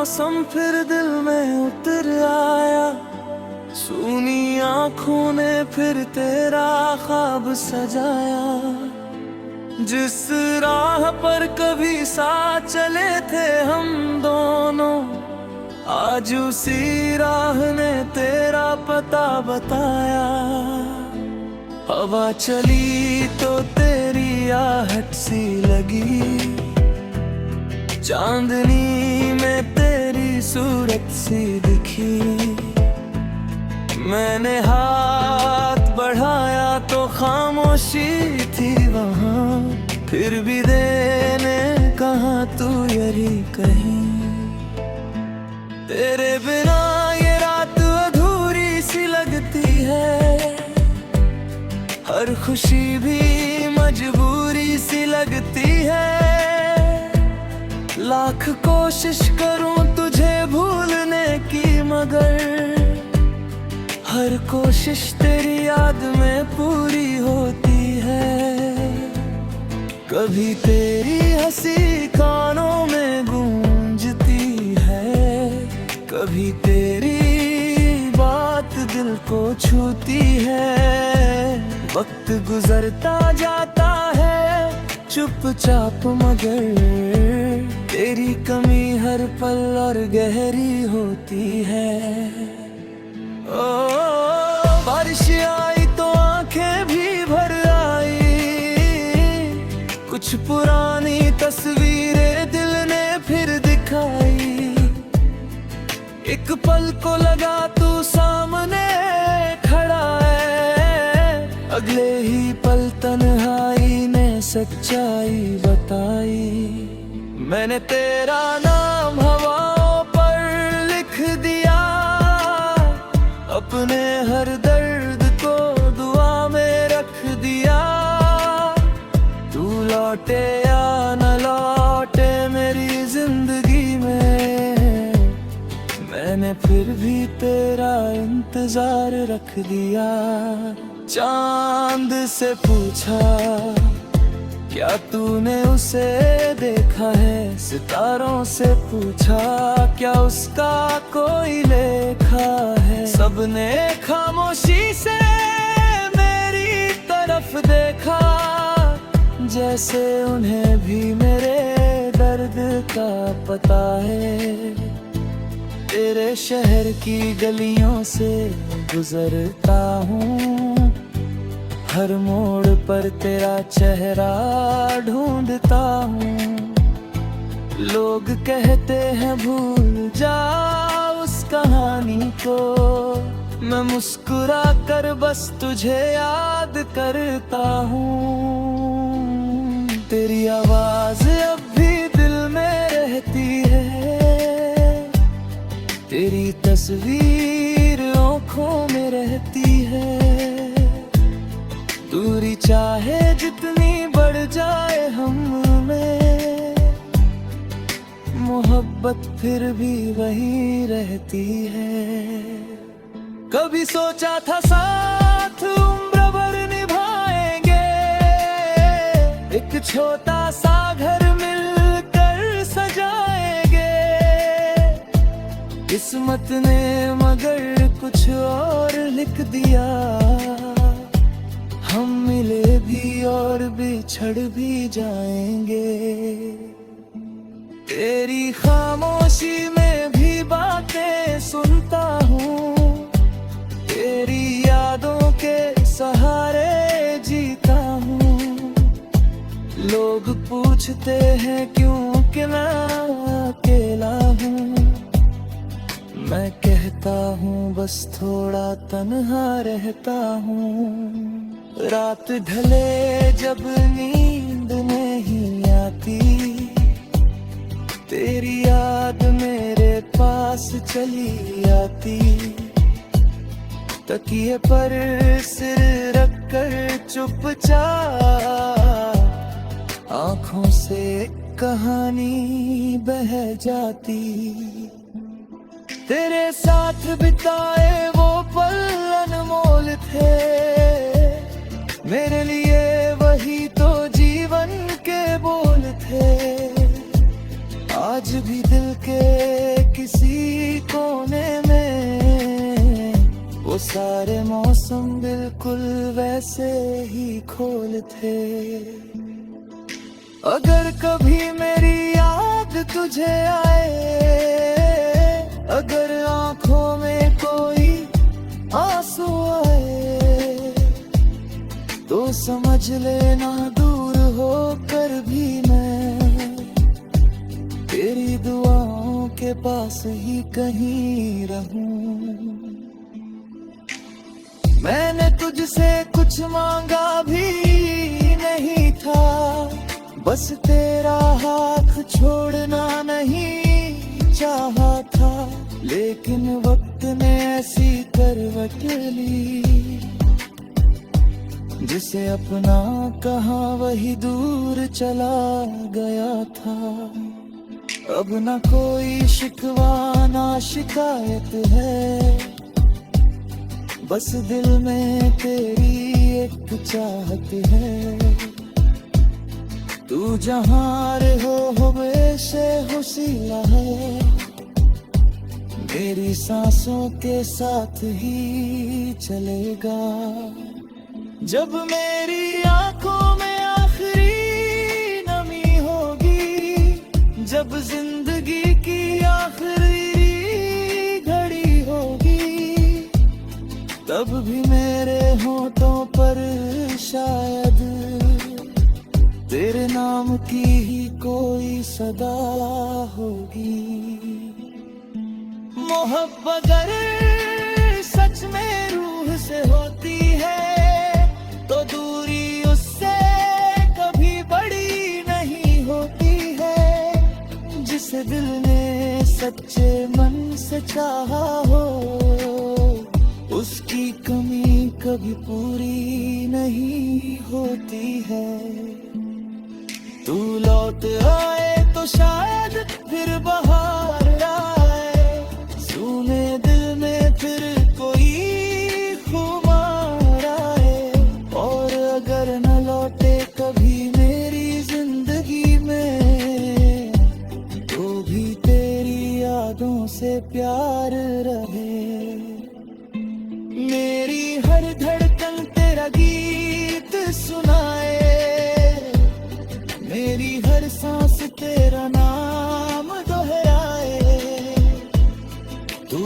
मौसम फिर दिल में उतर आया, सूनी आंखों ने फिर तेरा ख्वाब सजाया। जिस राह पर कभी साथ चले थे हम दोनों, आज उसी राह ने तेरा पता बताया। हवा चली तो तेरी आहट सी लगी, चांदनी में तेरी सूरत सी दिखी। मैंने हाथ बढ़ाया तो खामोशी थी वहाँ, फिर भी देने कहाँ तू यही कहीं। तेरे बिना ये रात अधूरी सी लगती है, हर खुशी भी मजबूरी सी लगती है। लाख कोशिश करूं तुझे भूलने की, मगर हर कोशिश तेरी याद में पूरी होती है। कभी तेरी हंसी कानों में गूंजती है, कभी तेरी बात दिल को छूती है। वक्त गुजरता जाता है चुपचाप, मगर तेरी कमी हर पल और गहरी होती है। ओ बारिश आई तो आंखें भी भर आई, कुछ पुरानी तस्वीरें दिल ने फिर दिखाई। एक पल को लगा तू सामने खड़ा है, अगले ही पल तन्हाई ने सच्चाई बताई। मैंने तेरा नाम हवाओं पर लिख दिया, अपने हर दर्द को दुआ में रख दिया। तू लौटे या न लौटे मेरी जिंदगी में, मैंने फिर भी तेरा इंतजार रख दिया। चांद से पूछा क्या तूने उसे देखा है, सितारों से पूछा क्या उसका कोई लेखा है। सबने खामोशी से मेरी तरफ देखा, जैसे उन्हें भी मेरे दर्द का पता है। तेरे शहर की गलियों से गुजरता हूँ, हर मोड़ पर तेरा चेहरा ढूंढता हूँ। लोग कहते हैं भूल जा उस कहानी को, मैं मुस्कुरा कर बस तुझे याद करता हूँ। तेरी आवाज अब भी दिल में रहती है, तेरी तस्वीर आँखों में रहती है। दूरी चाहे जितनी बढ़ जाए हम में, मोहब्बत फिर भी वही रहती है। कभी सोचा था साथ उम्र भर निभाएंगे, एक छोटा सा घर मिलकर सजाएंगे। किस्मत ने मगर कुछ और लिख दिया, हम मिले भी और बिछड़ भी जाएंगे। तेरी खामोशी में भी बातें सुनता हूँ, तेरी यादों के सहारे जीता हूँ। लोग पूछते हैं क्यों कि मैं अकेला हूँ, मैं कहता हूँ बस थोड़ा तन्हा रहता हूँ। रात ढले जब नींद नहीं आती, तेरी याद मेरे पास चली आती। तकिए पर सिर रखकर चुपचाप आँखों से कहानी बह जाती। तेरे साथ बिताए वो पल अनमोल थे, मेरे लिए वही तो जीवन के बोल थे। आज भी दिल के किसी कोने में, वो सारे मौसम बिल्कुल वैसे ही खोल थे। अगर कभी मेरी याद तुझे आए, अगर आंखों में कोई आंसू आए, तो समझ लेना दूर होकर भी मैं तेरी दुआओं के पास ही कहीं रहूं। मैंने तुझसे कुछ मांगा भी नहीं था, बस तेरा हाथ छोड़ना नहीं चाहा था। लेकिन वक्त ने ऐसी करवट ली, जिसे अपना कहा वही दूर चला गया था। अब ना कोई शिकवा ना शिकायत है, बस दिल में तेरी एक चाहत है। तू जहाँ हो वैसे हुसीला है, मेरी सांसों के साथ ही चलेगा। जब मेरी आंखों में आखिरी नमी होगी, जब जिंदगी की आखिरी घड़ी होगी, तब भी मेरे होठों पर शायद तेरे नाम की ही कोई सदा होगी। मोहब्बत अगर सच में रूह से होती है, तो दूरी उससे कभी बड़ी नहीं होती है। जिसे दिल ने सच्चे मन से चाहा हो, उसकी कमी कभी पूरी नहीं होती है। तू लौट आए तो शायद फिर बहार आए, सुने दिल में फिर कोई खुमार आए। और अगर न लौटे कभी मेरी जिंदगी में, तो भी तेरी यादों से प्यार रहे। मेरी हर धड़कन तेरा गीत सुनाए, मेरी हर सांस तेरा नाम दोहराए। तू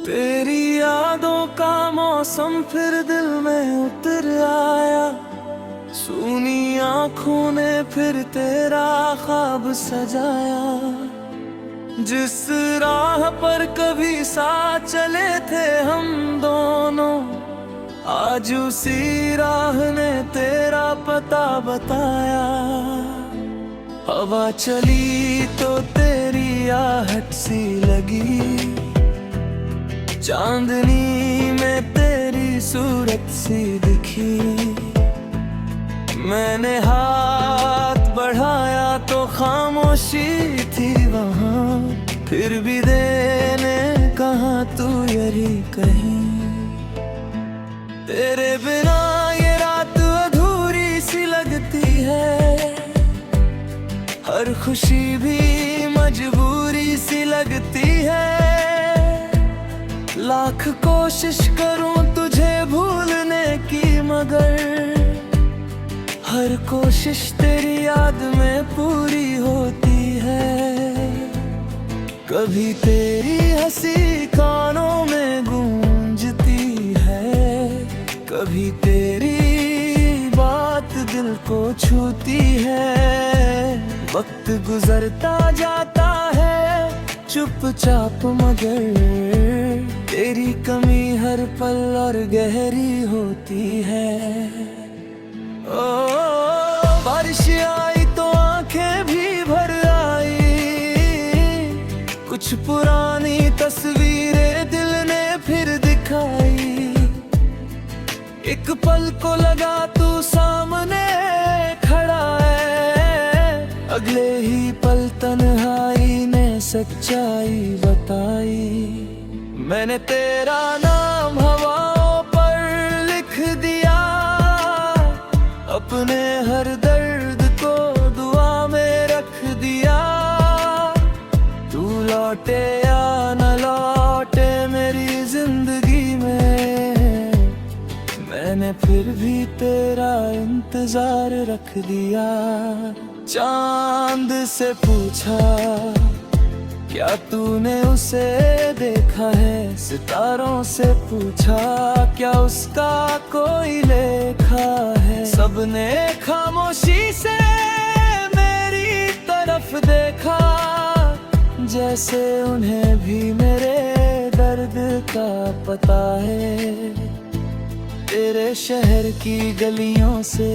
तेरी यादों का मौसम फिर दिल में उतर आया, सूनी आँखों ने फिर तेरा ख्वाब सजाया। जिस राह पर कभी साथ चले थे हम दोनों, आज उसी राह ने तेरा पता बताया। हवा चली तो तेरी आहट सी लगी, चांदनी में तेरी सूरत सी दिखी। मैंने हाथ बढ़ाया तो खामोशी थी वहाँ, फिर भी देने कहाँ तू यही कहीं। तेरे बिना ये रात अधूरी सी लगती है, हर खुशी भी मजबूरी सी लगती है। लाख कोशिश करूं तुझे भूलने की, मगर हर कोशिश तेरी याद में पूरी होती है। कभी तेरी हंसी कानों में गूंजती है, कभी तेरी बात दिल को छूती है। वक्त गुजरता जाता है चुपचाप, मगर तेरी कमी हर पल और गहरी होती है। ओ बारिश आई तो आंखें भी भर आई, कुछ पुरानी तस्वीरें दिल ने फिर दिखाई। एक पल को लगा तू सामने खड़ा है, अगले ही पल तन्हाई ने सच्चाई बताई। मैंने तेरा नाम हवाओं मैंने फिर भी तेरा इंतजार रख दिया। चांद से पूछा क्या तूने उसे देखा है, सितारों से पूछा क्या उसका कोई लेखा है। सबने खामोशी से मेरी तरफ देखा, जैसे उन्हें भी मेरे दर्द का पता है। तेरे शहर की गलियों से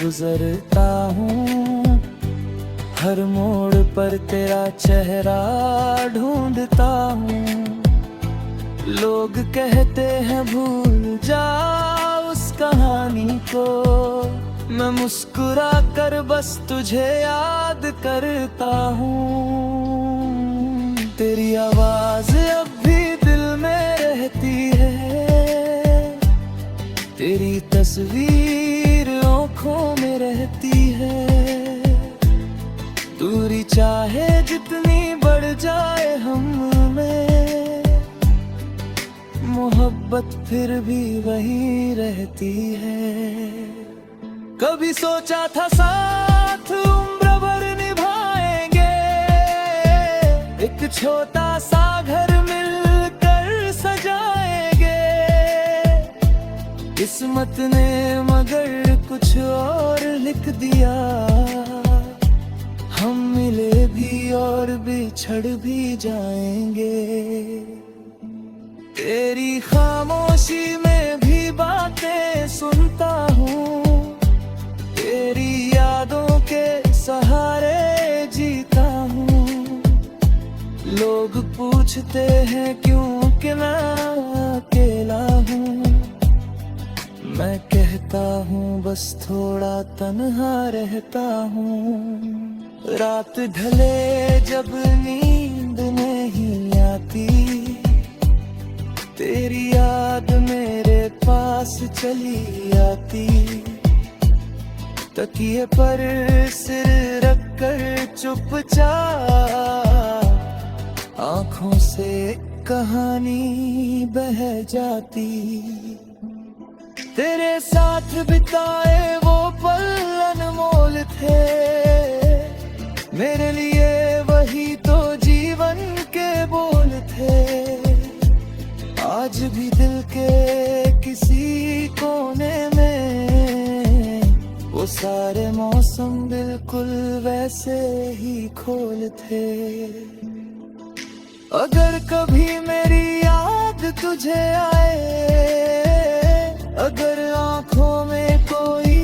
गुजरता हूँ, हर मोड़ पर तेरा चेहरा ढूंढता हूँ। लोग कहते हैं भूल जा उस कहानी को, मैं मुस्कुरा कर बस तुझे याद करता हूँ। तेरी आवाज अब भी दिल में रहती है, तेरी तस्वीर आँखों में रहती है। दूरी चाहे जितनी बढ़ जाए हम में, मोहब्बत फिर भी वही रहती है। कभी सोचा था साथ उम्र भर निभाएंगे, एक छोटा सा घर मिलकर सजाएंगे। किस्मत ने मगर कुछ और लिख दिया, हम मिले भी और बिछड़ भी जाएंगे। तेरी खामोशी में भी बातें सुनता हूँ, तेरी यादों के सहारे जीता हूँ। लोग पूछते हैं क्यों कि मैं अकेला हूँ, मैं कहता हूँ बस थोड़ा तन्हा रहता हूँ। रात ढले जब नींद नहीं आती, तेरी याद मेरे पास चली आती। तकिए पर सिर रखकर चुपचाप आँखों से कहानी बह जाती। तेरे साथ बिताए वो पल अनमोल थे, मेरे लिए वही तो जीवन के बोल थे। आज भी दिल के किसी कोने में वो सारे मौसम बिल्कुल वैसे ही खोल थे। अगर कभी मेरी याद तुझे आए, अगर आंखों में कोई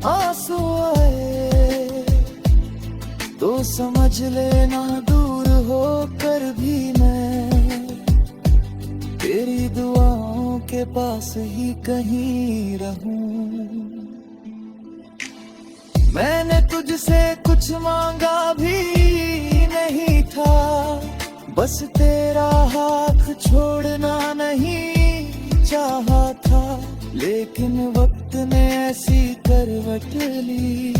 आंसू आए, तो समझ लेना दूर होकर भी मैं तेरी दुआओं के पास ही कहीं रहूं। मैंने तुझसे कुछ मांगा भी नहीं था, बस तेरा हाथ छोड़ना नहीं चाहा था। लेकिन वक्त ने ऐसी करवट ली,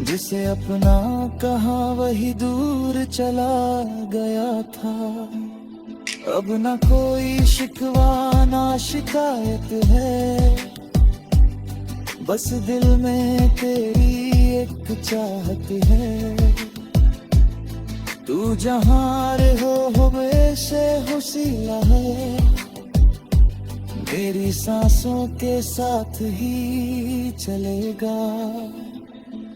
जिसे अपना कहा वही दूर चला गया था। अब ना कोई शिकवा ना शिकायत है, बस दिल में तेरी एक चाहत है। तू जहाँ हो वैसे हुसीला है, मेरी सांसों के साथ ही चलेगा।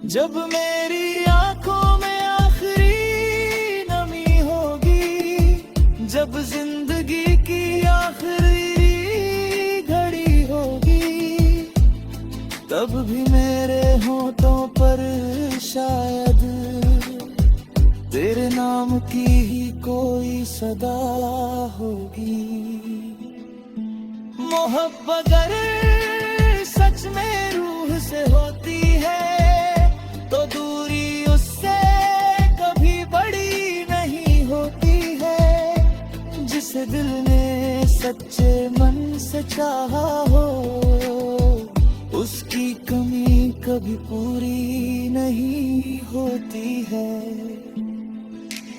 जब मेरी आंखों में आखिरी नमी होगी, जब जिंदगी की आखिरी घड़ी होगी, तब भी मेरे होठों पर शायद तेरे नाम की ही कोई सदा होगी। मोहब्बत अगर सच में रूह से होती है, तो दूरी उससे कभी बड़ी नहीं होती है। जिसे दिल ने सच्चे मन से चाहा हो, उसकी कमी कभी पूरी नहीं होती है।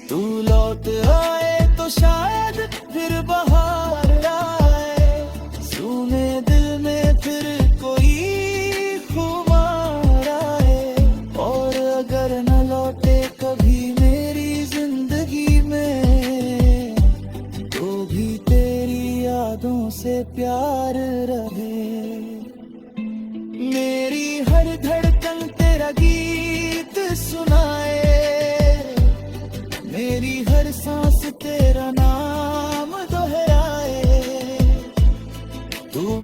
तू लौट आए तो शायद फिर बहार आए, रहे। मेरी हर धड़कन तेरा गीत सुनाए, मेरी हर सांस तेरा नाम दोहराए। तू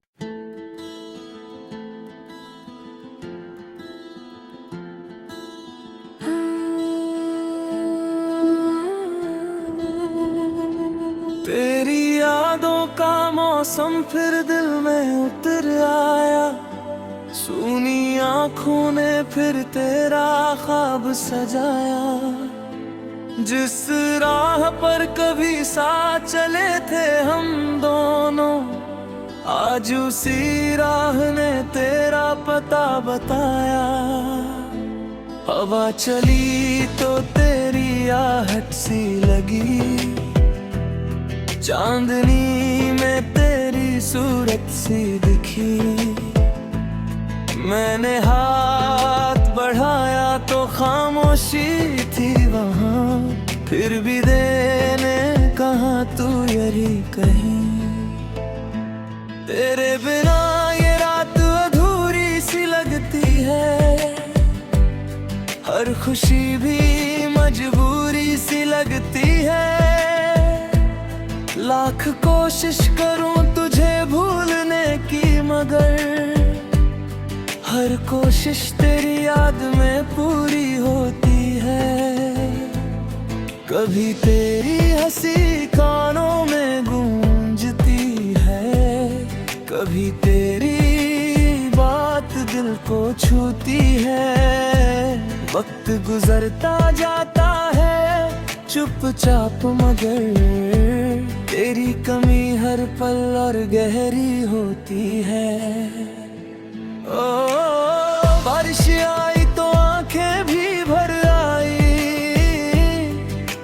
तेरी यादों का मौसम फिर दिल में उतर आया, सूनी आँखों ने फिर तेरा ख्वाब सजाया। जिस राह पर कभी साथ चले थे हम दोनों, आज उसी राह ने तेरा पता बताया। हवा चली तो तेरी आहट सी लगी, चांदनी में तेरी सूरत सी दिखी। मैंने हाथ बढ़ाया तो खामोशी थी वहाँ, फिर भी देने कहाँ तू यही कहीं। तेरे बिना ये रात अधूरी सी लगती है, हर खुशी भी मजबूरी सी लगती है। लाख कोशिश करूं तुझे भूलने की, मगर हर कोशिश तेरी याद में पूरी होती है। कभी तेरी हंसी कानों में गूंजती है, कभी तेरी बात दिल को छूती है। वक्त गुजरता जाता है चुपचाप, मगर तेरी कमी हर पल और गहरी होती है। ओ बारिश आई तो आंखें भी भर आई,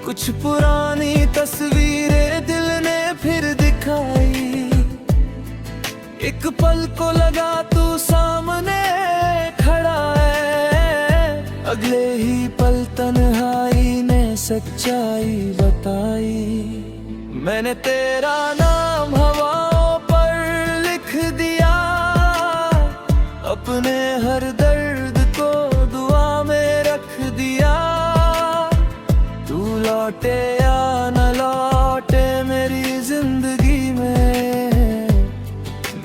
कुछ पुरानी तस्वीरें दिल ने फिर दिखाई। एक पल को लगा तू सामने खड़ा है, अगले ही पल तन्हाई ने सच्चाई बताई। मैंने तेरा नाम हवाओं पर लिख दिया, अपने हर दर्द को दुआ में रख दिया। तू लौटे या न लौटे मेरी जिंदगी में,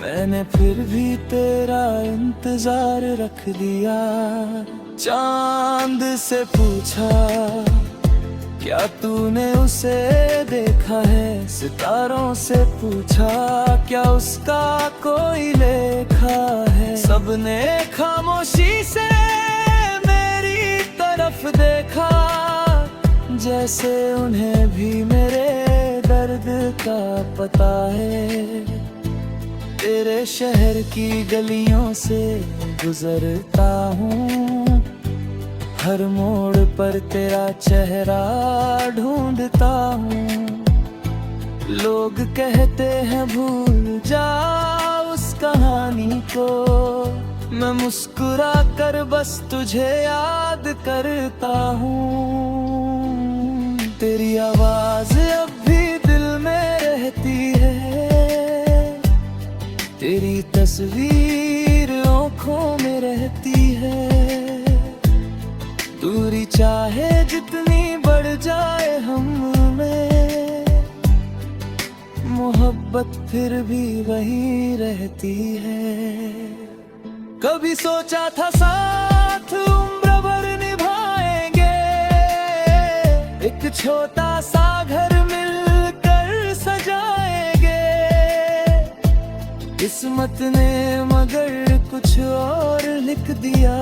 मैंने फिर भी तेरा इंतजार रख दिया। चांद से पूछा क्या तूने उसे देखा है, सितारों से पूछा क्या उसका कोई लेखा है। सबने खामोशी से मेरी तरफ देखा, जैसे उन्हें भी मेरे दर्द का पता है। तेरे शहर की गलियों से गुजरता हूँ, हर मोड़ पर तेरा चेहरा ढूंढता हूँ। लोग कहते हैं भूल जा उस कहानी को, मैं मुस्कुरा कर बस तुझे याद करता हूँ। तेरी आवाज अब भी दिल में रहती है, तेरी तस्वीर आँखों में रहती है। दूरी चाहे जितनी बढ़ जाए हम में, मोहब्बत फिर भी वही रहती है। कभी सोचा था साथ उम्र भर निभाएंगे, एक छोटा सा घर मिलकर सजाएंगे। किस्मत ने मगर कुछ और लिख दिया,